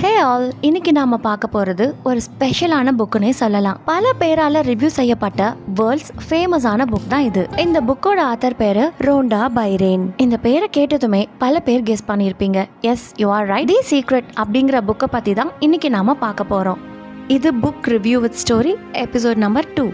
Hey all, இன்னைக்கு நாம பார்க்க போறது ஒரு ஸ்பெஷலான புக்குன்னே சொல்லலாம். பல பேரால ரிவ்யூ செய்யப்பட்ட வேர்ல்ட்ஸ் ஃபேமஸான புக் தான் இது. இந்த புக்கோட ஆத்தர் பேரு ரோண்டா பைரேன். இந்த பேரை கேட்டதுமே பல பேர் கெஸ் பண்ணியிருப்பீங்க. Yes, you are right. The secret அப்படிங்கிற புக்கை பத்தி தான் இன்னைக்கு நாம பார்க்க போறோம். இது book review with story episode number 2.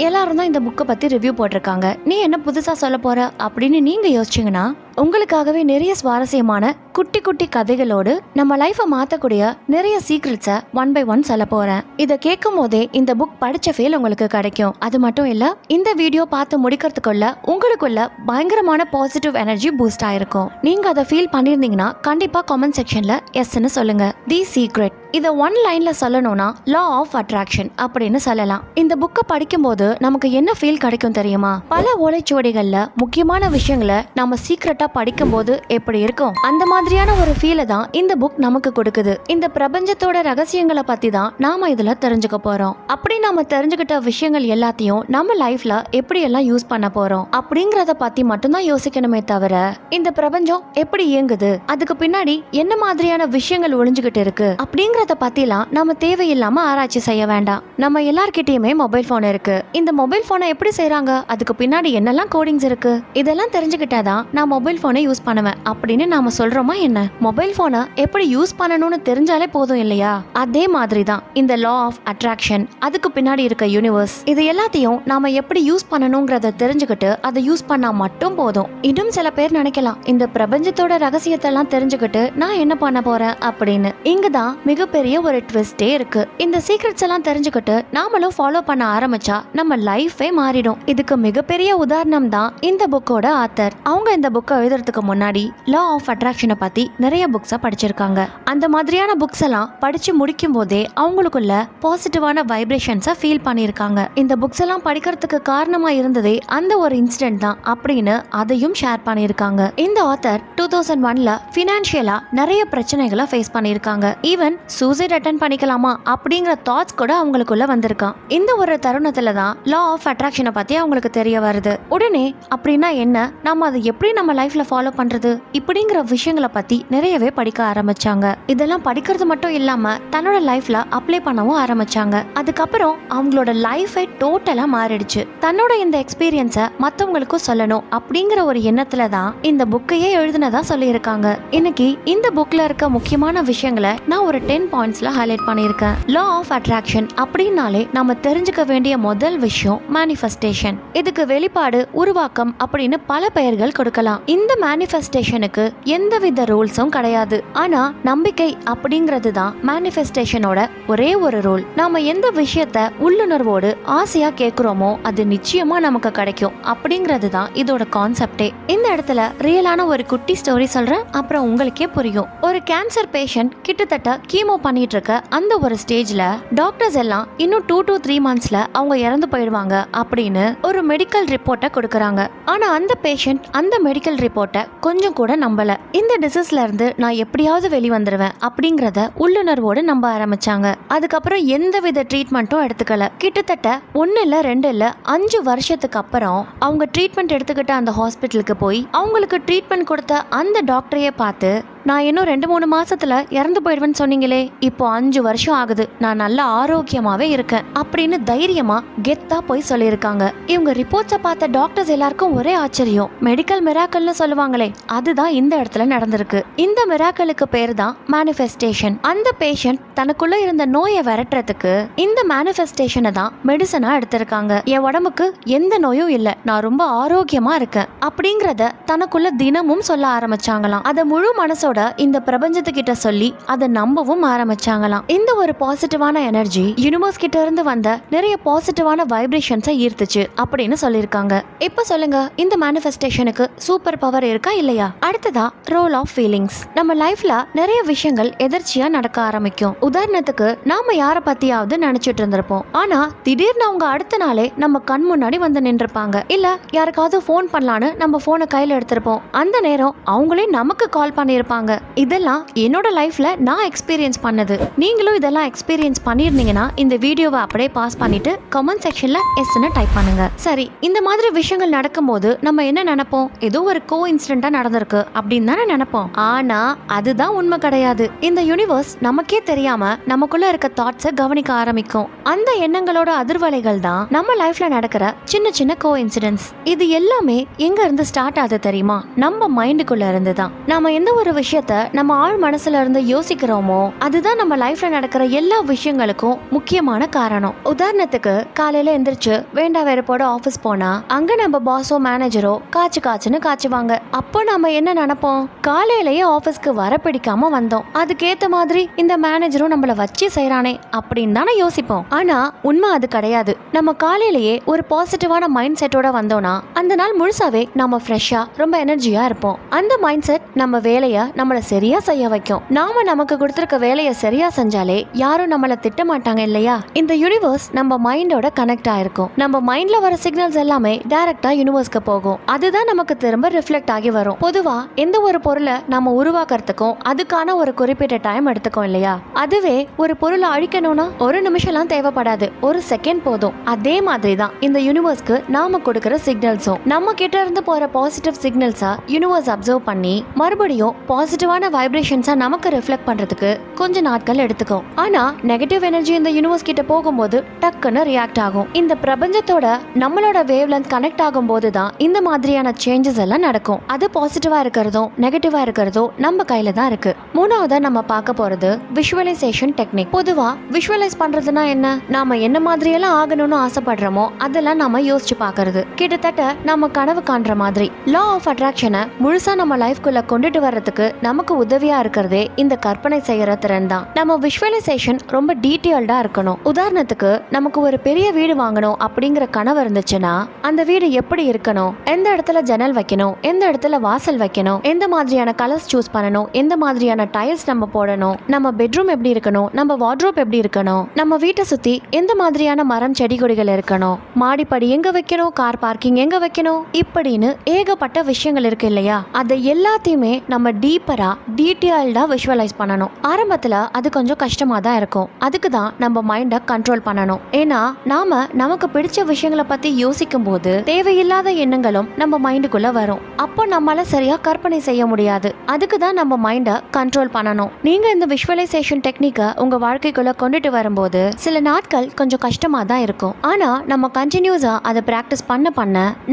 எல்லாரும் தான் இந்த புக்கை பத்தி ரிவ்யூ போட்டிருக்காங்க. நீ என்ன புதுசா சொல்ல போற அப்படின்னு நீங்க யோசிச்சீங்கன்னா, உங்களுக்காகவே நிறைய சுவாரஸ்யமான குட்டி குட்டி கதைகளோடு நம்ம லைஃபை மாற்றக்கூடிய நிறைய சீக்ரெட்ஸை 1 by 1 சொல்ல போறேன். இதை கேட்கும் போதே இந்த புக் படிச்ச ஃபீல் உங்களுக்கு கிடைக்கும். அது மட்டும் இல்ல, இந்த வீடியோ பார்த்து முடிக்கிறதுக்குள்ள உங்களுக்குள்ள பயங்கரமான பாசிட்டிவ் எனர்ஜி பூஸ்ட் ஆயிருக்கும். நீங்க அதை ஃபீல் பண்ணியிருந்தீங்கன்னா கண்டிப்பா கமெண்ட் செக்ஷன்ல எஸ்ன்னு சொல்லுங்க. தி சீக்ரெட் இதை 1 லைன்ல சொல்லணும்னா லா ஆஃப் அட்ராக்ஷன் அப்படின்னு சொல்லலாம். இந்த புக்கை படிக்கும் போது நமக்கு என்ன ஃபீல் கிடைக்கும் தெரியுமா? பல ஓலைச்சுவடிகள்ல முக்கியமான விஷயங்களை நம்ம சீக்ரெட்டா படிக்கும் போது எப்படி இருக்கும், அந்த மாதிரியான ஒரு ஃபீலை தான் இந்த புக் நமக்கு கொடுக்குது. இந்த பிரபஞ்சத்தோட ரகசியங்களை பத்தி தான் நாம இதுல தெரிஞ்சுக்க போறோம். அப்படி நாம தெரிஞ்சுக்கிட்ட விஷயங்கள் எல்லாத்தையும் நம்ம லைஃப்ல எப்படி எல்லாம் யூஸ் பண்ண போறோம் அப்படிங்கறத பத்தி மட்டும்தான் யோசிக்கணுமே தவிர, இந்த பிரபஞ்சம் எப்படி இயங்குது, அதுக்கு பின்னாடி என்ன மாதிரியான விஷயங்கள் ஒளிஞ்சுகிட்டு இருக்கு அப்படிங்கறத பத்திலாம் நம்ம தேவையில்லாம ஆராய்ச்சி செய்ய வேண்டாம். நம்ம எல்லார்கிட்டயுமே மொபைல் போன் இருக்கு. இந்த மொபைல் போனை எப்படி செய்யறாங்க, அதுக்கு பின்னாடி என்னெல்லாம் கோடிங்ஸ் இருக்கு, இதெல்லாம் தெரிஞ்சுக்கிட்டாதான் நான் மொபைல் போனை யூஸ் பண்ணுவேன் அப்படின்னு நாம சொல்றோமா என்ன? மொபைல் போனை எப்படி யூஸ் பண்ணணும்னு தெரிஞ்சாலே போதும் இல்லையா? அதே மாதிரி தான் இந்த லா ஆஃப் அட்ராக்ஷன், அதுக்கு பின்னாடி இருக்க யூனிவர்ஸ், இது எல்லாத்தையும் நாம எப்படி யூஸ் பண்ணணும்ங்கறத தெரிஞ்சுக்கிட்டு அதை யூஸ் பண்ணா மட்டும் போதும். இன்னும் சில பேர் நினைக்கலாம், இந்த பிரபஞ்சத்தோட ரகசியத்தை எல்லாம் தெரிஞ்சுக்கிட்டு நான் என்ன பண்ண போறேன் அப்படின்னு. இங்கதான் மிகப்பெரிய ஒரு ட்விஸ்டே இருக்கு. இந்த சீக்ரெட்ஸ் எல்லாம் தெரிஞ்சுக்கிட்டு நாமளும் ஃபாலோ பண்ண ஆரம்பிச்சா நம்ம லைஃபே மாறிடும். இதுக்கு மிகப்பெரிய உதாரணம் தான் இந்த புக்கோட ஆத்தர். அவங்க இந்த புக்கை எழுதுறதுக்கு முன்னாடி லா ஆஃப் அட்ராக்ஷனை பத்தி நிறைய புக்ஸை படிச்சிருக்காங்க. அந்த மாதிரியான புக்ஸ் எல்லாம் படிச்சு முடிக்கும் போதே அவங்களுக்குள்ள பாசிட்டிவான வைப்ரேஷன்ஸை ஃபீல் பண்ணியிருக்காங்க. இந்த புக்ஸ் எல்லாம் படிக்கிறதுக்கு காரணமா இருந்ததே அந்த ஒரு இன்சிடென்ட் தான் அப்படின்னு அதையும் ஷேர் பண்ணியிருக்காங்க. இந்த ஆத்தர் 2001ல ஃபினான்ஷியலா நிறைய பிரச்சனைகளை ஃபேஸ் பண்ணியிருக்காங்க. ஈவன் சூசைட் அட்டென்ட் பண்ணிக்கலாமா அப்படிங்கிற தாட்ஸ் கூட அவங்களுக்குள்ள வந்திருக்கான். இந்த ஒரு தருணத்துல தான் லா ஆஃப் அட்ராக்ஷனை பத்தி அவங்களுக்கு தெரிய வருது. உடனே அப்படின்னா என்ன, நம்ம அதை எப்படி நம்ம லைஃப்ல ஃபாலோ பண்றது இப்படிங்கிற விஷயங்களை பத்தி நிறையவே படிக்க ஆரம்பிச்சாங்க. இதெல்லாம் படிக்கிறது மட்டும் இல்லாம தன்னோட லைஃப்ல அப்ளை பண்ணவும் ஆரம்பிச்சாங்க. அதுக்கப்புறம் அவங்களோட லைஃபை டோட்டலா மாறிடுச்சு. தன்னோட இந்த எக்ஸ்பீரியன்ஸை மத்தவங்களுக்கும் சொல்லணும் அப்படிங்கிற ஒரு எண்ணத்துல தான் இந்த புக்கையே எழுதினதா சொல்லியிருக்காங்க. இன்னைக்கு இந்த புக்ல இருக்க முக்கியமான விஷயங்களை நான் ஒரு 10 பாயிண்ட்ஸ்ல ஹைலைட் பண்ணியிருக்கேன். லா ஆஃப் அட்ராக்ஷன் அப்படின்னாலே நம்ம தெரிஞ்சுக்க வேண்டிய முதல் விஷயம் மேனிஃபெஸ்டேஷன். இதுக்கு வெளிப்பாடு, உருவாக்கம் அப்படின்னு பல பெயர்கள் கொடுக்கலாம். இந்த மேனிஃபெஸ்டேஷனுக்கு எந்தவித ரூல்ஸும் கிடையாது. ஆனா நம்பிக்கை அப்படிங்கிறது தான் மேனிஃபெஸ்டேஷனோட ஒரே ஒரு ரூல். நாம எந்த விஷயத்த உள்ளுணர்வோடு ஆசையா கேட்கிறோமோ அது நிச்சயமா நமக்கு கிடைக்கும் அப்படிங்கிறது தான் இதோட கான்செப்டே. இந்த இடத்துல ரியலான ஒரு குட்டி ஸ்டோரி சொல்றேன், அப்புறம் உங்களுக்கே புரியும். ஒரு கேன்சர் பேஷண்ட் கிட்டத்தட்ட கீமோ பண்ணிட்டு இருக்க அந்த ஒரு ஸ்டேஜ்ல டாக்டர்ஸ் எல்லாம் இன்னும் 2 to 3 monthsல அவங்க இறந்து போயிடுவாங்க அப்படின்னு ஒரு மெடிக்கல் ரிப்போர்ட்டை கொடுக்கறாங்க. ஆனா அந்த பேஷண்ட் அந்த மெடிக்கல் ரிப்போர்ட்டை கொஞ்சம் கூட நம்பல. இந்த டிசீஸ்ல இருந்து நான் எப்படியாவது வெளிவந்துருவேன் அப்படிங்கறத உள்ளுணர்வோடு நம்ப ஆரம்பிச்சாங்க. அதுக்கப்புறம் எந்தவித ட்ரீட்மெண்ட்டும் எடுத்துக்கல. கிட்டத்தட்ட 1 இல்ல 2 இல்ல 5 வருஷத்துக்கு அப்புறம் அவங்க ட்ரீட்மெண்ட் எடுத்துக்கிட்ட அந்த ஹாஸ்பிட்டலுக்கு போய் அவங்களுக்கு ட்ரீட்மெண்ட் கொடுத்த அந்த டாக்டரையே பார்த்து, நான் இன்னும் 2-3 மாசத்துல இறந்து போயிடுவேன்னு சொன்னீங்களே, இப்போ 5 வருஷம் ஆகுது, நான் நல்ல ஆரோக்கியமாவே இருக்கேன் அப்படின்னு தைரியமா கெத்தா போய் சொல்லியிருக்காங்க. இவங்க ரிப்போர்ட்ஸை பார்த்த டாக்டர்ஸ் எல்லாருக்கும் ஒரே ஆச்சரியம். மெடிக்கல் மிராக்கல்னு சொல்லுவாங்களே, அதுதான் இந்த இடத்துல நடந்திருக்கு. இந்த மிராக்கலுக்கு பேர் தான் மேனிஃபெஸ்டேஷன். அந்த பேஷண்ட் தனக்குள்ள இருந்த நோயை விரட்டுறதுக்கு இந்த மேனிஃபெஸ்டேஷனை தான் மெடிசனா எடுத்திருக்காங்க. என் உடம்புக்கு எந்த நோயும் இல்ல, நான் ரொம்ப ஆரோக்கியமா இருக்கேன் அப்படிங்கறத தனக்குள்ள தினமும் சொல்ல ஆரம்பிச்சாங்களாம். அதை முழு மனசோட இந்த பிரபஞ்சத்துக்கிட்ட சொல்லி அதை நம்பவும் ஆரம்பிச்சாங்களாம். இந்த ஒரு பாசிட்டிவான எனர்ஜி யூனிவர்ஸ் கிட்ட இருந்து வந்த நிறைய பாசிட்டிவான வைப்ரேஷன்ஸை ஈர்த்துச்சு அப்படின்னு சொல்லியிருக்காங்க. இப்ப சொல்லுங்க, இந்த மேனிஃபெஸ்டேஷனுக்கு சூப்பர் பவர் இருக்கா இல்லையா? அடுத்ததா ரோல் ஆஃப் ஃபீலிங்ஸ். நம்ம லைஃப்ல நிறைய விஷயங்கள் எதிர்ச்சியா நடக்க ஆரம்பிக்கும். உதாரணத்துக்கு, நாம யார பத்தியாவது நினைச்சிட்டு இருந்திருப்போம். ஆனா திடீர்னு அவங்க அடுத்த நாளே நம்ம கண் முன்னாடி வந்து நின்றுப்பாங்க. இல்ல யாருக்காவது போன் பண்ணலான்னு நம்ம போனை கையில எடுத்திருப்போம். அந்த நேரம் அவங்களே நமக்கு கால் பண்ணிருப்பாங்க. சொல்லுவாங்க. இதெல்லாம் என்னோட லைஃப்ல நான் எக்ஸ்பீரியன்ஸ் பண்ணது. நீங்களும் இதெல்லாம் எக்ஸ்பீரியன்ஸ் பண்ணிருந்தீங்கன்னா இந்த வீடியோவை அப்படியே பாஸ் பண்ணிட்டு கமெண்ட் செக்ஷன்ல எஸ்ன்னு டைப் பண்ணுங்க. சரி, இந்த மாதிரி விஷயங்கள் நடக்கும்போது நம்ம என்ன நினைப்போம்? ஏதோ ஒரு கோ இன்சிடென்ட்டா நடந்திருக்கு அப்படின்னு தானே நினைப்போம். ஆனா அதுதான் உண்மை கிடையாது. இந்த யூனிவர்ஸ் நமக்கே தெரியாம நமக்குள்ள இருக்க தாட்ஸை கவனிக்க ஆரம்பிக்கும். அந்த எண்ணங்களோட அதிர்வலைகள் தான் நம்ம லைஃப்ல நடக்கிற சின்ன சின்ன கோ இன்சிடென்ட்ஸ். இது எல்லாமே எங்க இருந்து ஸ்டார்ட் ஆகுது தெரியுமா? நம்ம மைண்டுக்குள்ள இருந்து தான். நாம எந்த ஒரு விஷயத்த நம்ம ஆழ் மனசுல இருந்து யோசிக்கிறோமோ அதுதான் நம்ம லைஃப்ல நடக்கிற எல்லா விஷயங்களுக்கும் முக்கியமான காரணம். உதாரணத்துக்கு காலையில எந்திரிச்சு வேண்டா வெறுப்போட ஆபீஸ் போனா அங்க நம்ம பாஸோ மேனேஜரோ காய்ச்சுன்னு காய்ச்சுவாங்க. அப்போ நாம என்ன நினைப்போம்? காலையிலேயே ஆபீஸ்க்கு வர பிடிக்காம வந்தோம், அதுக்கேத்த மாதிரி இந்த மேனேஜரும் நம்மள வச்சு செய்யறானே அப்படின்னு தானே யோசிப்போம். ஆனா உண்மை அது கிடையாது. நம்ம காலையிலேயே ஒரு பாசிட்டிவான மைண்ட் செட்டோட வந்தோம்னா அந்த நாள் முழுசாவே நம்ம ஃப்ரெஷ்ஷா ரொம்ப எனர்ஜியா இருப்போம். அந்த மைண்ட் செட் நம்ம வேலைய நம்மள சரியா செய்ய வைக்கும். நாம நமக்கு கொடுத்திருக்க வேலையை சரியா செஞ்சாலே யாரும் நம்மள திட்ட மாட்டாங்க இல்லையா? இந்த யூனிவர்ஸ் நம்ம மைண்டோட கனெக்ட் ஆயிருக்கும். நம்ம மைண்ட்ல வர சிக்னல்ஸ் எல்லாமே டைரக்டா யூனிவர்ஸ்க்கு போகும். அதுதான் நமக்கு திரும்ப ரிஃப்ளெக்ட் ஆகி வரும். பொதுவா எந்த ஒரு பொருளை நம்ம உருவாக்குறதுக்கும் அதுக்கான ஒரு குறிப்பிட்ட டைம் எடுத்துக்கும் இல்லையா? அதுவே ஒரு பொருளை அழிக்கணும்னா ஒரு நிமிஷம்லாம் தேவைப்படாது, ஒரு செகண்ட் போதும். அதே மாதிரி தான் இந்த யூனிவர்ஸ்க்கு நாம கொடுக்கிற சிக்னல்ஸும். நம்ம கிட்ட இருந்து போற பாசிட்டிவ் சிக்னல்ஸா யூனிவர்ஸ் அப்சர்வ் பண்ணி மறுபடியும் பாசிட்டிவான வைப்ரேஷன்ஸா நமக்கு ரிஃப்ளெக்ட் பண்றதுக்கு கொஞ்ச நாட்கள் எடுத்துக்கும். ஆனா நெகட்டிவ் எனர்ஜி இந்த யூனிவர்ஸ் கிட்ட போகும்போது டக்குன்னு ரியாக்ட் ஆகும். இந்த பிரபஞ்சத்தோட நம்மளோட வேவ் லென்த் கனெக்ட் ஆகும் போது தான் இந்த மாதிரியான சேஞ்சஸ் எல்லாம் நடக்கும். அது பாசிட்டிவா இருக்கிறதும் நெகட்டிவா இருக்கிறதும் நம்ம கையில தான் இருக்கு. மூணாவதா நம்ம பார்க்க போறது விஷுவலைசேஷன் டெக்னிக். பொதுவா விஷுவலைஸ் பண்றதுனா என்ன? நாம என்ன மாதிரி எல்லாம் ஆகணும்னு ஆசைப்படுறோமோ அதெல்லாம் நாம யோசிச்சு பாக்குறது. கிட்டத்தட்ட நம்ம கனவு காண்ற மாதிரி. லா ஆஃப் அட்ராக்ஷனை முழுசா நம்ம லைஃப்குள்ள கொண்டுட்டு வர்றதுக்கு நமக்கு உதவியா இருக்கிறதே இந்த கற்பனை செய்யற திறன் தான். நம்ம விஷுவலைசேஷன் ரொம்ப டீட்டெயில்டா இருக்கணும். உதாரணத்துக்கு நமக்கு ஒரு பெரிய வீடு வாங்கணும் அப்படிங்கிற கனவு இருந்துச்சுன்னா அந்த வீடு எப்படி இருக்கணும், எந்த இடத்துல ஜன்னல் வைக்கணும், எந்த இடத்துல வாசல் வைக்கணும், எந்த மாதிரியான கலர்ஸ் சூஸ் பண்ணணும், எந்த மாதிரியான டைல்ஸ் நம்ம போடணும், நம்ம பெட்ரூம் எப்படி இருக்கணும், நம்ம வார்ட்ரோப் எப்படி இருக்கணும், நம்ம வீட்டை சுத்தி எந்த மாதிரியான மரம் செடி கொடிகள் இருக்கணும், மாடிப்படி எங்க வைக்கணும், கார் பார்க்கிங் எங்க வைக்கணும், இப்படின்னு ஏகப்பட்ட விஷயங்கள் இருக்கு இல்லையா? அதை எல்லாத்தையுமே நம்ம டீப்பரா டீட்டெயில்டா விஷுவலைஸ் பண்ணணும். ஆரம்பத்துல அது கொஞ்சம் கஷ்டமா தான் இருக்கும். அதுக்கு தான் நம்ம மைண்டை கண்ட்ரோல் பண்ணணும். ஏன்னா நாம நமக்கு பிடிச்ச விஷயங்களை பத்தி யோசிக்கும் போது தேவையில்லாத எண்ணங்களும் நம்ம மைண்டுக்குள்ள வரும். அப்போ நம்மளால சரியா கற்பனை செய்ய முடியாது. அதுக்கு தான் நம்ம மைண்டை கண்ட்ரோல் பண்ணணும். நீங்க இந்த விஷுவலைசேஷன் டெக்னிக்கை உங்க வாழ்க்கைக்குள்ள கொண்டுட்டு வரும்போது சில நாட்கள் கொஞ்சம் கஷ்டமா தான் இருக்கும். ஆனா நம்ம கண்டினியூஸா அதை பிராக்டிஸ் பண்ண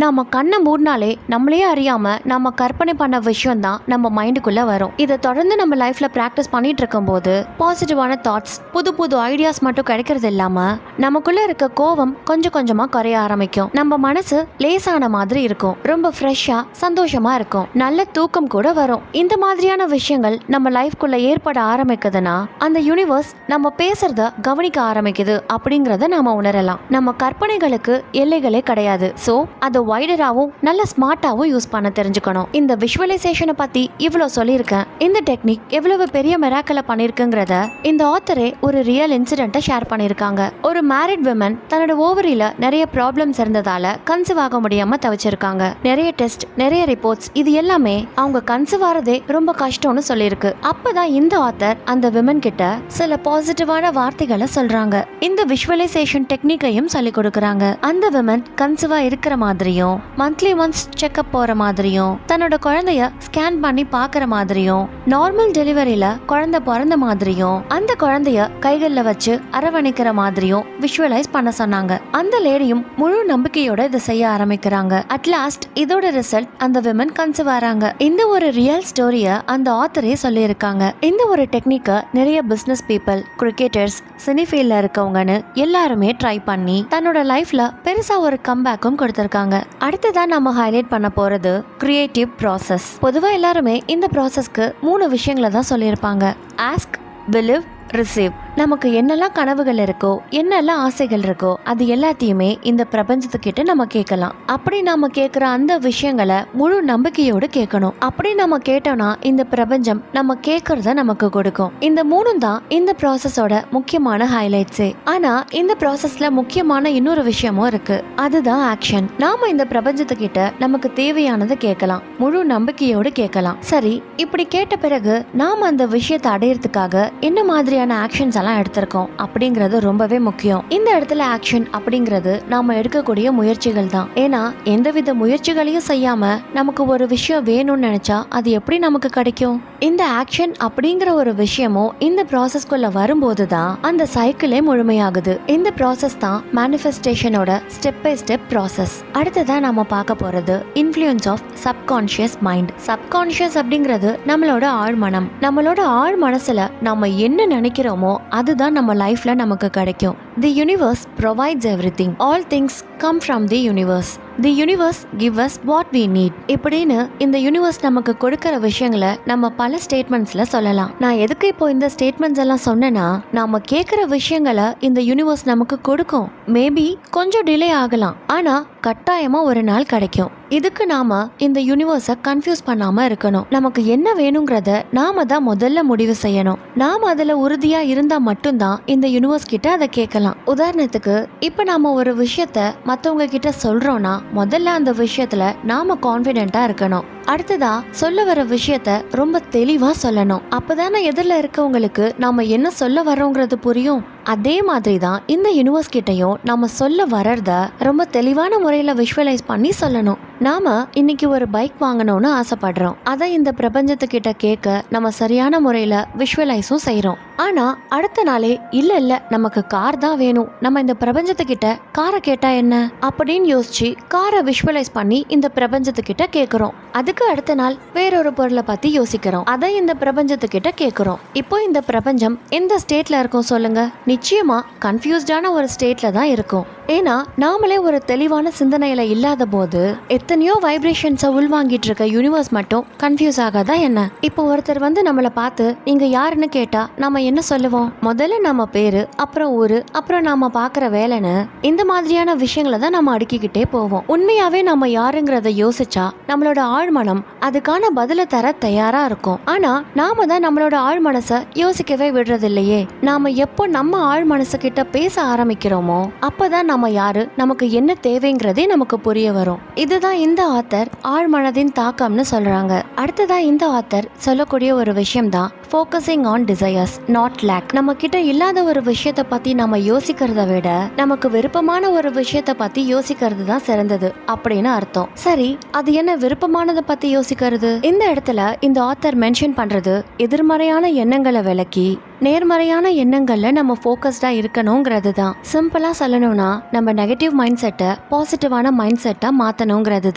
நம்ம கண்ணை மூடினாலே நம்மளே அறியாம நம்ம கற்பனை பண்ண விஷயம் தான் நம்ம மைண்டுக்குள்ள வரும். இதை தொடர்ந்து நம்ம லைஃப்ல பிராக்டிஸ் பண்ணிட்டு இருக்கும் போது பாசிட்டிவான தாட்ஸ், புது புது ஐடியாஸ் மட்டும் கிடைக்கிறது இல்லாம நமக்குள்ள இருக்க கோவம் கொஞ்சம் கொஞ்சமா குறைய ஆரம்பிக்கும். நம்ம மனசு லேசான மாதிரி இருக்கும், ரொம்ப ஃப்ரெஷ்ஷா சந்தோஷமா இருக்கும், நல்ல தூக்கம் கூட வரும். இந்த மாதிரியான விஷயங்கள் நம்ம லைஃப்குள்ள ஏற்பட ஆரம்பிக்குதுன்னா அந்த யூனிவர்ஸ் நம்ம பேசுறத கவனிக்க ஆரம்பிக்குது அப்படிங்கறத நாம உணரலாம். நம்ம கற்பனைகளுக்கு எல்லைகளே கிடையாது. சோ அதை வைடராவும் நல்ல ஸ்மார்ட்டாவும் யூஸ் பண்ண தெரிஞ்சுக்கணும். இந்த விஷுவலைசேஷனை பத்தி இவ்வளவு சொல்லியிருக்கேன். இந்த டெக்னிக் எவ்வளவு பெரிய மிராக்கலை பண்ணிருக்குங்கிறத இந்த ஆத்தரே ஒரு ரியல் இன்சிடென்ட்டை ஷேர் பண்ணிருக்காங்க. ஒரு மேரிட் விமன் தன்னோட ஓவரியில நிறைய ப்ராப்ளம்ஸ் இருந்ததால கன்சீவ் ஆக முடியாம தவிச்சிருக்காங்க. நிறைய டெஸ்ட், நிறைய ரிப்போர்ட்ஸ், இது எல்லாமே அவங்க கன்சீவ் ஆறதே ரொம்ப கஷ்டம்னு சொல்லியிருக்கு. அப்பதான் இந்த ஆத்தர் அந்த விமன் கிட்ட சில பாசிட்டிவான வார்த்தைகளை சொல்றாங்க. இந்த விஷுவலைசேஷன் டெக்னிக்கையும் சொல்லி கொடுக்கறாங்க. அந்த விமன் கன்சீவா இருக்கிற மாதிரியும், மந்த்லி ஒன்ஸ் செக்அப் போற மாதிரியும், தன்னோட குழந்தைய ஸ்கேன் பண்ணி பாக்குற மாதிரியும், நார்மல் டெலிவரியில குழந்தை பிறந்த மாதிரியும், அந்த குழந்தைய கைகள்ல வச்சு அரவணைக்கிற மாதிரியும் விஷுவலைஸ் பண்ண சொன்னாங்க. அந்த லேடியும் முழு நம்பிக்கையோட இதை செய்ய ஆரம்பிக்கிறாங்க. அட்லாஸ்ட் இதோட ரிசல்ட் அந்த விமன் கன்சீவ் ஆறாங்க. இந்த ஒரு ரியல் ஸ்டோரிய அந்த ஆத்தரே சொல்லியிருக்காங்க. இந்த ஒரு டெக்னிக்கை நிறைய பிசினஸ் பீப்பிள், கிரிக்கெட்டர்ஸ், சினி ஃபீல்ட்ல இருக்கவங்கன்னு எல்லாருமே ட்ரை பண்ணி தன்னோட லைஃப்ல பெருசா ஒரு கம்பேக்கும் கொடுத்திருக்காங்க. அடுத்ததான் நம்ம ஹைலைட் பண்ண போறது கிரியேட்டிவ் ப்ராசஸ். பொதுவா எல்லாருமே இந்த ப்ராசஸ்க்கு 3 விஷயங்களை தான் சொல்லியிருப்பாங்க. Ask, believe, receive. நமக்கு என்னெல்லாம் கனவுகள் இருக்கோ என்னெல்லாம் ஆசைகள் இருக்கோ அது எல்லாத்தையுமே இந்த பிரபஞ்சத்துக்கிட்ட நம்ம கேட்கலாம். அப்படி நாம கேட்கிற அந்த விஷயங்களை முழு நம்பிக்கையோடு கேட்கணும். அப்படி நம்ம கேட்டோம்னா இந்த பிரபஞ்சம் நம்ம கேட்கறத நமக்கு கொடுக்கும். இந்த மூணும் தான் இந்த ப்ராசஸோட முக்கியமான ஹைலைட்ஸே. ஆனா இந்த ப்ராசஸ்ல முக்கியமான இன்னொரு விஷயமும் இருக்கு, அதுதான் ஆக்ஷன். நாம இந்த பிரபஞ்சத்துக்கிட்ட நமக்கு தேவையானதை கேட்கலாம், முழு நம்பிக்கையோடு கேட்கலாம். சரி, இப்படி கேட்ட பிறகு நாம அந்த விஷயத்தை அடையறதுக்காக என்ன மாதிரியான ஆக்ஷன்ஸ் எல்லாம் எடுத்திருக்கோம் அப்படிங்கறது ரொம்பவே முக்கியம். இந்த இடத்துல ஆக்ஷன் அப்படிங்கிறது நாம எடுக்கக்கூடிய முயற்சிகள் தான். ஏன்னா எந்தவித முயற்சிகளையும் செய்யாம நமக்கு ஒரு விஷயம் வேணும்னு நினைச்சா அது எப்படி நமக்கு கிடைக்கும்? இந்த ஆக்ஷன் அப்படிங்கிற ஒரு விஷயமும் இந்த ப்ராசஸ்குள்ள வரும்போது தான் அந்த சைக்கிளே முழுமையாகுது. இந்த ப்ராசஸ் தான் மேனிஃபெஸ்டேஷனோட ஸ்டெப் பை ஸ்டெப் ப்ராசஸ். அடுத்ததா நாம பார்க்க போறது influence of subconscious mind. Subconscious அப்படிங்கிறது நம்மளோட ஆழ்மனம். நம்மளோட ஆழ் மனசுல நம்ம என்ன நினைக்கிறோமோ அதுதான் நம்ம லைஃப்ல நமக்கு கிடைக்கும். The universe provides everything. All things come from the universe. The universe give us what we need. இப்படின்னு இந்த யூனிவர்ஸ் நமக்கு கொடுக்கிற விஷயங்களை நம்ம பல ஸ்டேட்மெண்ட்ஸ்ல சொல்லலாம். நான் எதுக்கு இப்போ இந்த ஸ்டேட்மெண்ட்ஸ் எல்லாம் சொன்னேன்னா, நாம கேட்கிற விஷயங்களை இந்த யூனிவர்ஸ் நமக்கு கொடுக்கும். மேபி கொஞ்சம் டிலே ஆகலாம், ஆனா கட்டாயமா ஒரு நாள் கிடைக்கும். இதுக்கு நாம இந்த யூனிவர்ஸை கன்ஃபியூஸ் பண்ணாம இருக்கணும். நமக்கு என்ன வேணுங்கிறத நாம தான் முதல்ல முடிவு செய்யணும். நாம அதுல உறுதியா இருந்தா மட்டும்தான் இந்த யூனிவர்ஸ் கிட்ட அதை கேட்கலாம். உதாரணத்துக்கு இப்ப நாம ஒரு விஷயத்த மத்தவங்க கிட்ட சொல்றோம்னா முதல்ல அந்த விஷயத்துல நாம கான்ஃபிடென்ட்டா இருக்கணும். அடுத்ததா சொல்ல வர விஷயத்த ரொம்ப தெளிவா சொல்லணும். அப்பதானே எதிரில் இருக்கவங்களுக்கு நாம என்ன சொல்ல வரோங்கிறது புரியும். அதே மாதிரி தான் இந்த யூனிவர்ஸ் கிட்டையும் நம்ம சொல்ல வர்றத ரொம்ப தெளிவான முறையில விஷுவலைஸ் பண்ணி சொல்லணும். நாம இன்னைக்கு ஒரு பைக் வாங்கணும்னு ஆசைப்படுறோம். அதை இந்த பிரபஞ்சத்துக்கிட்ட கேட்க நம்ம சரியான முறையில விஷுவலைஸும் செய்யறோம். ஆனா அடுத்த நாளே இல்ல நமக்கு கார் தான் வேணும், நம்ம இந்த பிரபஞ்சத்துக்கிட்ட காரை கேட்டா என்ன அப்படின்னு யோசிச்சு காரை விஷுவலைஸ் பண்ணி இந்த பிரபஞ்சத்துக்கிட்ட கேட்கிறோம். அதுக்கு அடுத்த நாள் வேறொரு பொருளை பத்தி யோசிக்கிறோம், அதை இந்த பிரபஞ்சத்துக்கிட்ட கேட்கிறோம். இப்போ இந்த பிரபஞ்சம் எந்த ஸ்டேட்ல இருக்கும் சொல்லுங்க? நிச்சயமா கன்ஃபியூஸ்டான ஒரு ஸ்டேட்ல தான் இருக்கும். ஏன்னா நாமளே ஒரு தெளிவான சிந்தனையில இல்லாத போது எத்தனையோ வைப்ரேஷன்ஸை உள்வாங்கிட்டு இருக்க யூனிவர்ஸ் மட்டும் கன்ஃபியூஸ் ஆகாதா என்ன? இப்போ ஒருத்தர் வந்து நம்மளை பார்த்து நீங்க யாருன்னு கேட்டா நாம என்ன சொல்லுவோம்? முதல்ல நம்ம பேரு, அப்புறம் ஊரு, அப்புறம் நாம பாக்குற வேலைன்னு இந்த மாதிரியான விஷயங்களை தான் நம்ம அடுக்கிக்கிட்டே போவோம். உண்மையாவே நம்ம யாருங்கிறத யோசிச்சா நம்மளோட ஆழ்மனம் அதுக்கான பதில தர தயாரா இருக்கும். ஆனா நாம தான் நம்மளோட ஆழ் மனசை யோசிக்கவே விடுறது இல்லையே. நாம எப்போ நம்ம ஆழ் மனசு கிட்ட பேச ஆரம்பிக்கிறோமோ அப்பதான் நம்ம யாரு, நமக்கு என்ன தேவைங்கிறதே நமக்கு புரிய வரும். இதுதான் இந்த ஆத்தர் ஆழ்மனதின் தாக்கம்னு சொல்றாங்க. அடுத்ததா இந்த ஆத்தர் சொல்லக்கூடிய ஒரு விஷயம் தான் focusing on desires not lack. நம்ம கிட்ட இல்லாத ஒரு விஷயத்த பத்தி நம்ம யோசிக்கிறத விட நமக்கு விருப்பமான ஒரு விஷயத்த பத்தி யோசிக்கிறது தான் சிறந்தது அப்படின்னு அர்த்தம். சரி, அது என்ன விருப்பமானதை பத்தி யோசிக்கிறது? இந்த இடத்துல இந்த ஆத்தர் மென்ஷன் பண்றது எதிர்மறையான எண்ணங்களை விலக்கி நேர்மறையான எண்ணங்கள்ல நம்ம ஃபோக்கஸ்டா இருக்கணுங்கிறது தான். சிம்பிளா சொல்லணும்னா நம்ம நெகட்டிவ் மைண்ட் செட்டை பாசிட்டிவான மைண்ட் செட்டா மாத்தணுங்கிறது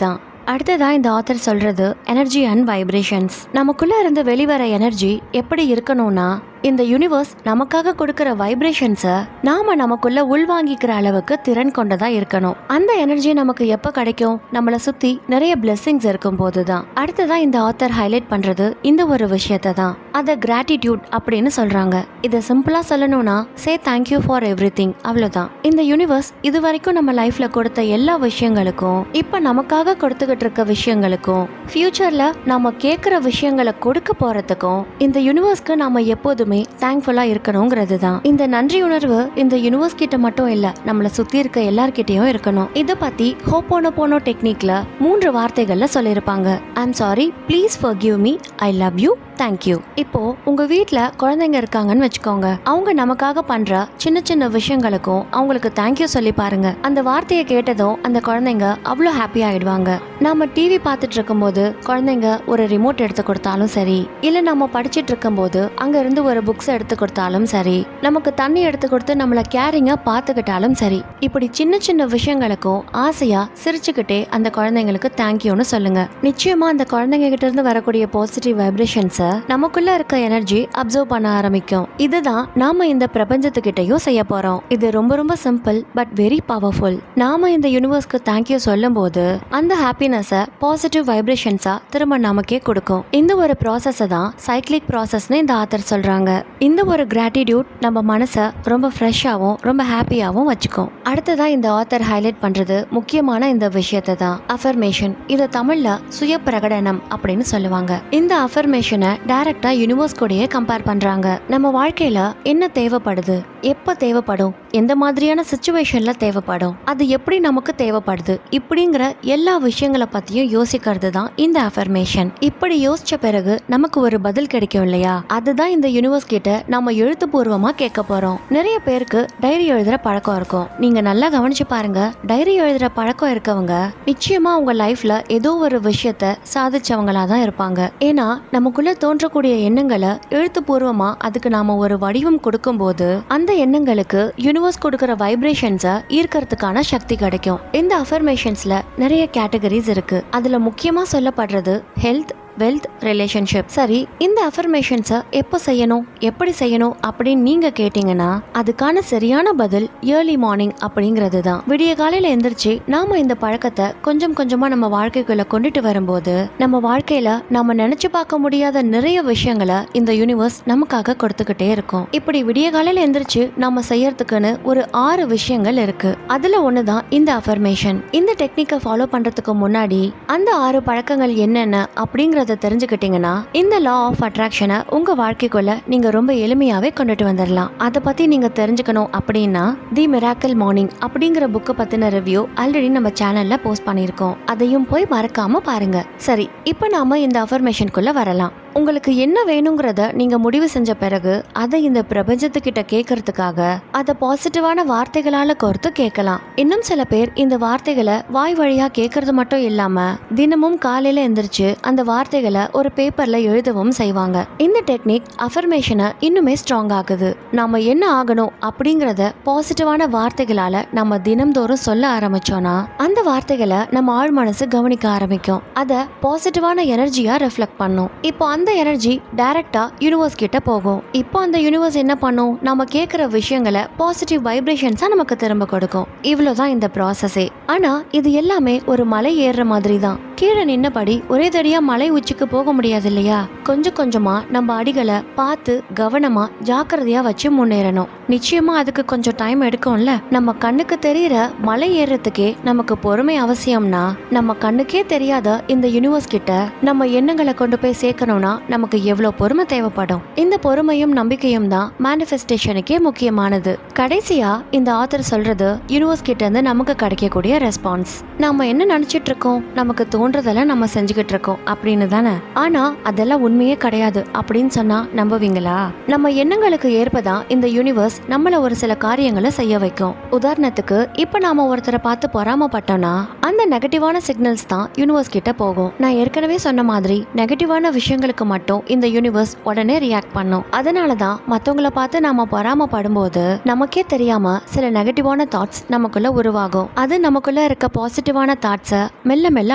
தான். அடுத்ததான் இந்த ஆத்தர் சொல்றது எனர்ஜி அண்ட் வைப்ரேஷன்ஸ். நமக்குள்ள இருந்து வெளிவர எனர்ஜி எப்படி இருக்கணும்னா இந்த யூனிவர்ஸ் நமக்காக கொடுக்கிற வைப்ரேஷன்ஸை நாம நமக்குள்ள உள்வாங்கிக்கிற அளவுக்கு திறன் கொண்டதா இருக்கணும். அந்த எனர்ஜி நமக்கு எப்ப கிடைக்கும்? நம்மளை சுத்தி நிறைய பிளெஸிங்ஸ் இருக்கும் போதுதான். அடுத்ததான் இந்த ஆத்தர் ஹைலைட் பண்றது இந்த ஒரு விஷயத்தை தான், அத கிராட்டிடியூட் அப்படின்னு சொல்றாங்க. இதை சிம்பிளா சொல்லணும்னா சே தேங்க்யூ ஃபார் எவ்ரிதிங், அவ்வளவுதான். இந்த யூனிவர்ஸ் இது வரைக்கும் நம்ம லைஃப்ல கொடுத்த எல்லா விஷயங்களுக்கும், இப்ப நமக்காக கொடுத்துக்கிட்டு இருக்க விஷயங்களுக்கும், ஃபியூச்சர்ல நாம கேட்கிற விஷயங்களை கொடுக்க போறதுக்கும் இந்த யூனிவர்ஸ்க்கு நாம எப்போதும் தேங்க்ஃபுல்லா இருக்கணுங்கிறது தான். இந்த நன்றி உணர்வு இந்த யூனிவர்ஸ் கிட்ட மட்டும் இல்ல, நம்மள சுத்தி இருக்க எல்லார்கிட்டயும் இருக்கணும். இத பத்தி ஹோபோனோபோனோ டெக்னிக்ல 3 வார்த்தைகள்ல சொல்லிருப்பாங்க. I am sorry, please forgive me, I love you, thank you. இப்போ உங்க வீட்ல குழந்தைங்க இருக்காங்கன்னு வச்சுக்கோங்க. அவங்க நமக்காக பண்ற சின்ன சின்ன விஷயங்களுக்கும் அவங்களுக்கு தேங்க்யூ சொல்லி பாருங்க. அந்த வார்த்தையை கேட்டதும் அந்த குழந்தைங்க அவ்வளோ ஹாப்பி ஆயிடுவாங்க. நாம டிவி பார்த்துட்டு இருக்கும் போது குழந்தைங்க ஒரு ரிமோட் எடுத்து கொடுத்தாலும் சரி, இல்ல நம்ம படிச்சுட்டு இருக்கும் போது அங்க இருந்து ஒரு புக்ஸ் எடுத்து கொடுத்தாலும் சரி, நமக்கு தண்ணி எடுத்து கொடுத்து நம்மள கேரிங்கா பாத்துக்கிட்டாலும் சரி, இப்படி சின்ன சின்ன விஷயங்களுக்கும் ஆசையா சிரிச்சுக்கிட்டே அந்த குழந்தைங்களுக்கு தேங்க்யூன்னு சொல்லுங்க. நிச்சயமா அந்த குழந்தைங்க கிட்ட இருந்து வரக்கூடிய பாசிட்டிவ் வைப்ரேஷன்ஸை நமக்குள்ள இருக்க எனர்ஜி அப்சர்வ் பண்ண ஆரம்பிக்கும். இதுதான் நாம இந்த பிரபஞ்சத்துக்கிட்டையும் செய்ய போறோம். இது ரொம்ப ரொம்ப சிம்பிள் பட் வெரி பவர்ஃபுல். நாம இந்த யூனிவர்ஸ்க்கு தேங்க்யூ சொல்லும் போது அந்த ஹாப்பினஸை பாசிட்டிவ் வைப்ரேஷன்ஸா திரும்ப நமக்கே கொடுக்கும். இந்த ஒரு ப்ராசஸை தான் சைக்கிளிக் ப்ராசஸ்னு இந்த ஆத்தர் சொல்றாங்க. இந்த ஒரு கிராட்டிடியூட் நம்ம மனசை ரொம்ப ஃப்ரெஷ்ஷாகவும் ரொம்ப ஹாப்பியாகவும் வச்சுக்கும். அடுத்ததா இந்த ஆத்தர் ஹைலைட் பண்றது முக்கியமான இந்த விஷயத்தை தான், அஃபர்மேஷன். இதை தமிழ்ல சுய பிரகடனம் அப்படின்னு சொல்லுவாங்க. இந்த அஃபர்மேஷனை டைரக்டா யூனிவர்ஸ் கூடயே கம்பேர் பண்றாங்க. நம்ம வாழ்க்கையில என்ன தேவைப்படுது, எப்ப தேவைப்படும், எந்த மாதிரியான சிச்சுவேஷன்ல தேவைப்படும், அது எப்படி நமக்கு தேவைப்படுது, இப்படிங்கிற எல்லா விஷயங்களை பத்தியும் யோசிக்கிறது தான் இந்த அஃபர்மேஷன். இப்படி யோசிச்ச பிறகு நமக்கு ஒரு பதில் கிடைக்கும் இல்லையா, அதுதான் இந்த யூனிவர்ஸ் கிட்ட நம்ம எழுத்துப்பூர்வமா கேட்க போறோம். நிறைய பேருக்கு டைரி எழுதுற பழக்கம் இருக்கும். நீங்க நல்லா கவனிச்சு பாருங்க, டைரி எழுதுற பழக்கம் இருக்கவங்க நிச்சயமா உங்க லைஃப்ல ஏதோ ஒரு விஷயத்த சாதிச்சவங்களா தான் இருப்பாங்க. ஏன்னா நமக்குள்ள தோன்றக்கூடிய எண்ணங்களை எழுத்துப்பூர்வமா அதுக்கு நாம ஒரு வடிவம் கொடுக்கும் போது அந்த எண்ணங்களுக்கு யூனிவர்ஸ் கொடுக்கிற வைப்ரேஷன்ஸை ஈர்க்கறதுக்கான சக்தி கிடைக்கும். இந்த அஃபர்மேஷன்ஸ்ல நிறைய கேட்டகரிஸ் இருக்கு. அதுல முக்கியமா சொல்லப்படுறது ஹெல்த், வெல்த், ரிலேஷன்ஷிப். சரி, இந்த அஃபர்மேஷன்ஸை எப்போ செய்யணும், எப்படி செய்யணும் அப்படின்னு நீங்க கேட்டீங்கன்னா அதுக்கான சரியான பதில் ஏர்லி மார்னிங் அப்படிங்கிறது தான். விடிய காலையில எந்திரிச்சு நாம இந்த பழக்கத்தை கொஞ்சம் கொஞ்சமா நம்ம வாழ்க்கைக்குள்ள கொண்டுட்டு வரும்போது நம்ம வாழ்க்கையில நாம நினைச்சு பார்க்க முடியாத நிறைய விஷயங்களை இந்த யூனிவர்ஸ் நமக்காக கொடுத்துக்கிட்டே இருக்கும். இப்படி விடிய காலையில எந்திரிச்சு நாம செய்யறதுக்குன்னு ஒரு 6 விஷயங்கள் இருக்கு. அதுல ஒண்ணுதான் இந்த அஃபர்மேஷன். இந்த டெக்னிக்கை ஃபாலோ பண்றதுக்கு முன்னாடி அந்த 6 பழக்கங்கள் என்னென்ன அப்படிங்கறத தெரிஞ்சுக்கிட்டீங்கன்னா இந்த லா ஆஃப் அட்ராக்ஷனை உங்க வாழ்க்கைக்குள்ள நீங்க ரொம்ப எளிமையாவே கொண்டுட்டு வந்துடலாம். அதை பத்தி நீங்க தெரிஞ்சுக்கணும் அப்படின்னா தி மிராக்கிள் மார்னிங் அப்படிங்கிற புக்கை பத்தின ரிவ்யூ ஆல்ரெடி நம்ம சேனல்ல போஸ்ட் பண்ணியிருக்கோம். அதையும் போய் மறக்காம பாருங்க. சரி, இப்போ நாம இந்த அஃபர்மேஷனுக்குள்ள வரலாம். உங்களுக்கு என்ன வேணுங்கிறத நீங்க முடிவு செஞ்ச பிறகு அதை இந்த பிரபஞ்சத்துக்கிட்ட கேட்கறதுக்காக அதை பாசிட்டிவான வார்த்தைகளால கோர்த்து கேட்கலாம். இன்னும் சில பேர் இந்த வார்த்தைகளை வாய் வழியா கேட்கறது மட்டும் இல்லாம தினமும் காலையில எந்திரிச்சு அந்த வார்த்தைகளை ஒரு பேப்பர்ல எழுதவும் செய்வாங்க. இந்த டெக்னிக் அஃபர்மேஷனை இன்னுமே ஸ்ட்ராங் ஆகுது. நாம என்ன ஆகணும் அப்படிங்கறத பாசிட்டிவான வார்த்தைகளால நம்ம தினம்தோறும் சொல்ல ஆரம்பிச்சோம்னா அந்த வார்த்தைகளை நம்ம ஆழ் மனசு கவனிக்க ஆரம்பிக்கும். அதை பாசிட்டிவான எனர்ஜியா ரிஃப்ளெக்ட் பண்ணும். இப்போ அந்த எனர்ஜி டைரக்டா யூனிவர்ஸ் கிட்ட போகும். இப்போ அந்த யூனிவர்ஸ் என்ன பண்ணும், நம்ம கேட்கிற விஷயங்களை பாசிட்டிவ் வைப்ரேஷன்ஸா நமக்கு திரும்ப கொடுக்கும். இவ்வளவுதான் இந்த ப்ராசஸே. ஆனா இது எல்லாமே ஒரு மலை ஏறுற மாதிரி தான். கீழே நின்னபடி ஒரே தடியா மலை உச்சிக்கு போக முடியாது இல்லையா. கொஞ்சம் கொஞ்சமா நம்ம அடிகளை பார்த்து கவனமா ஜாக்கிரதையா வச்சு முன்னேறணும். நிச்சயமா அதுக்கு கொஞ்சம் டைம் எடுக்கும்ல. நம்ம கண்ணுக்கு தெரியற மலை ஏறுறதுக்கே நமக்கு பொறுமை அவசியம்னா நம்ம கண்ணுக்கே தெரியாத இந்த யூனிவர்ஸ் கிட்ட நம்ம எண்ணங்களை கொண்டு போய் சேர்க்கணும்னா நமக்கு எவ்வளவு பொறுமை தேவைப்படும். இந்த பொறுமையும் நம்பிக்கையும் தான் மேனிஃபெஸ்டேஷனுக்கே முக்கியமானது. கடைசியா இந்த ஆத்தர் சொல்றது யூனிவர்ஸ் கிட்ட இருந்து நமக்கு கிடைக்கக்கூடிய ரெஸ்பான்ஸ். நம்ம என்ன நினைச்சிட்டு இருக்கோம், நமக்கு தோன்றதெல்லாம் நம்ம செஞ்சுக்கிட்டு இருக்கோம் அப்படின்னு தானே. ஆனா அதெல்லாம் உண்மையே கிடையாது அப்படின்னு சொன்னா நம்புவீங்களா? நம்ம எண்ணங்களுக்கு ஏற்பதான் இந்த யூனிவர்ஸ் நம்மள ஒரு சில காரியங்களை செய்ய வைக்கும். உதாரணத்துக்கு இப்ப நாம ஒருத்தரை பார்த்து பொறாமப்பட்டோம்னா அந்த நெகட்டிவான சிக்னல்ஸ் தான் யூனிவர்ஸ் கிட்ட போகும். நான் ஏற்கனவே சொன்ன மாதிரி நெகட்டிவான விஷயங்களுக்கு மட்டும் இந்த யூனிவர்ஸ் உடனே ரியாக்ட் பண்ணும். அதனாலதான் மத்தவங்களை பார்த்து நாம பொறாமப்படும் போது நமக்கே தெரியாம சில நெகட்டிவான தாட்ஸ் நமக்குள்ள உருவாகும். அது நமக்குள்ள இருக்க பாசிட்டிவான தாட்ஸை மெல்ல மெல்ல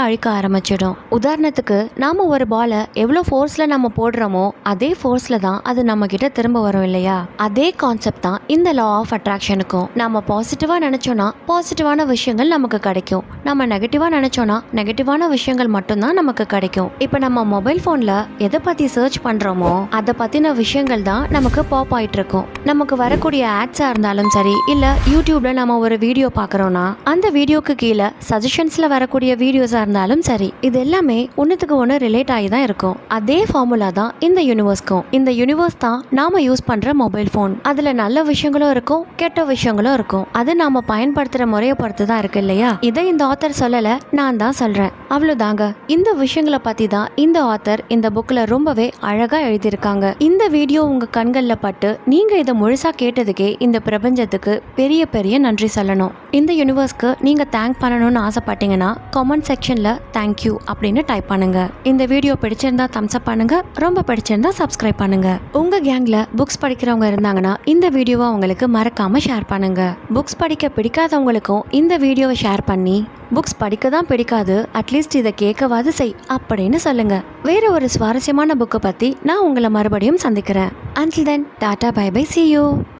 அழிக்க ஆரம்பிச்சிடும். உதாரணத்துக்கு நாம ஒரு பாலை எவ்வளவு ஃபோர்ஸ்ல நம்ம போடுறோமோ அதே ஃபோர்ஸ்ல தான் அது நம்ம கிட்ட திரும்ப வரும் இல்லையா. அதே கான்செப்ட் தான் இந்த லா ஆஃப் அட்ராக்ஷனுக்கும். நம்ம பாசிட்டிவா நினைச்சோம்னா பாசிட்டிவான விஷயங்கள் நமக்கு கிடைக்கும். நம்ம நெகட்டிவா நினைச்சோம்னா நெகட்டிவான விஷயங்கள் மட்டும்தான் நமக்கு கிடைக்கும். இப்ப நம்ம மொபைல் போன்ல எதை பத்தி சர்ச் பண்றோமோ அதை பத்தின விஷயங்கள் தான் நமக்கு பாப் ஆயிட்டு இருக்கும். நமக்கு வரக்கூடிய ஆட்ஸா இருந்தாலும் சரி, இல்ல யூடியூப்ல நம்ம ஒரு வீடியோ பாக்குறோம்னா அந்த வீடியோக்கு கீழே சஜஷன்ஸ்ல வரக்கூடிய வீடியோஸா இருந்தாலும் சரி, இது எல்லாமே ஒன்னுத்துக்கு ஒன்று ரிலேட் ஆகி தான் இருக்கும். அதே ஃபார்முலா தான் இந்த யூனிவர்ஸ்க்கும். இந்த யூனிவர்ஸ் தான் நாம யூஸ் பண்ற மொபைல் போன். அதுல நல்ல விஷயங்களும் இருக்கும், கெட்ட விஷயங்களும் இருக்கும். அது நாம பயன்படுத்துற முறையை பொறுத்து தான் இருக்கு இல்லையா. இதை இந்த ஆத்தர் சொல்லல, நான் தான் சொல்றேன். அவ்வளவுதாங்க. இந்த விஷயங்களை பத்தி தான் இந்த ஆத்தர் இந்த புக்ல ரொம்பவே அழகா எழுதியிருக்காங்க. இந்த வீடியோ உங்க கண்கள்ல பட்டு நீங்க இதை முழுசா கேட்டதுக்கே இந்த பிரபஞ்சத்துக்கு பெரிய பெரிய நன்றி சொல்லணும். இந்த யூனிவர்ஸ்க்கு நீங்க தேங்க் பண்ணணும்னு ஆசைப்பட்டீங்கன்னா கமெண்ட் செக்ஷன்ல தேங்க்யூ அப்படின்னு டைப் பண்ணுங்க. இந்த வீடியோ பிடிச்சிருந்தா தம்ஸ் அப் பண்ணுங்க, ரொம்ப பிடிச்சிருந்தா சப்ஸ்கிரைப் பண்ணுங்க. உங்க கேங்ல புக்ஸ் படிக்கிறவங்க இருந்தாங்கன்னா இந்த வீடியோவை அவங்களுக்கு மறக்காம ஷேர் பண்ணுங்க. புக்ஸ் படிக்க பிடிக்காதவங்களுக்கும் இந்த வீடியோவை ஷேர் பண்ணி புக்ஸ் புக்ஸ் படிக்க தான் பிடிக்காது, அட்லீஸ்ட் இதை கேட்கவாது செய் அப்படின்னு சொல்லுங்க. வேற ஒரு சுவாரஸ்யமான புக்கை பத்தி நான் உங்களை மறுபடியும் சந்திக்கிறேன். Until then, tata bye bye, see you.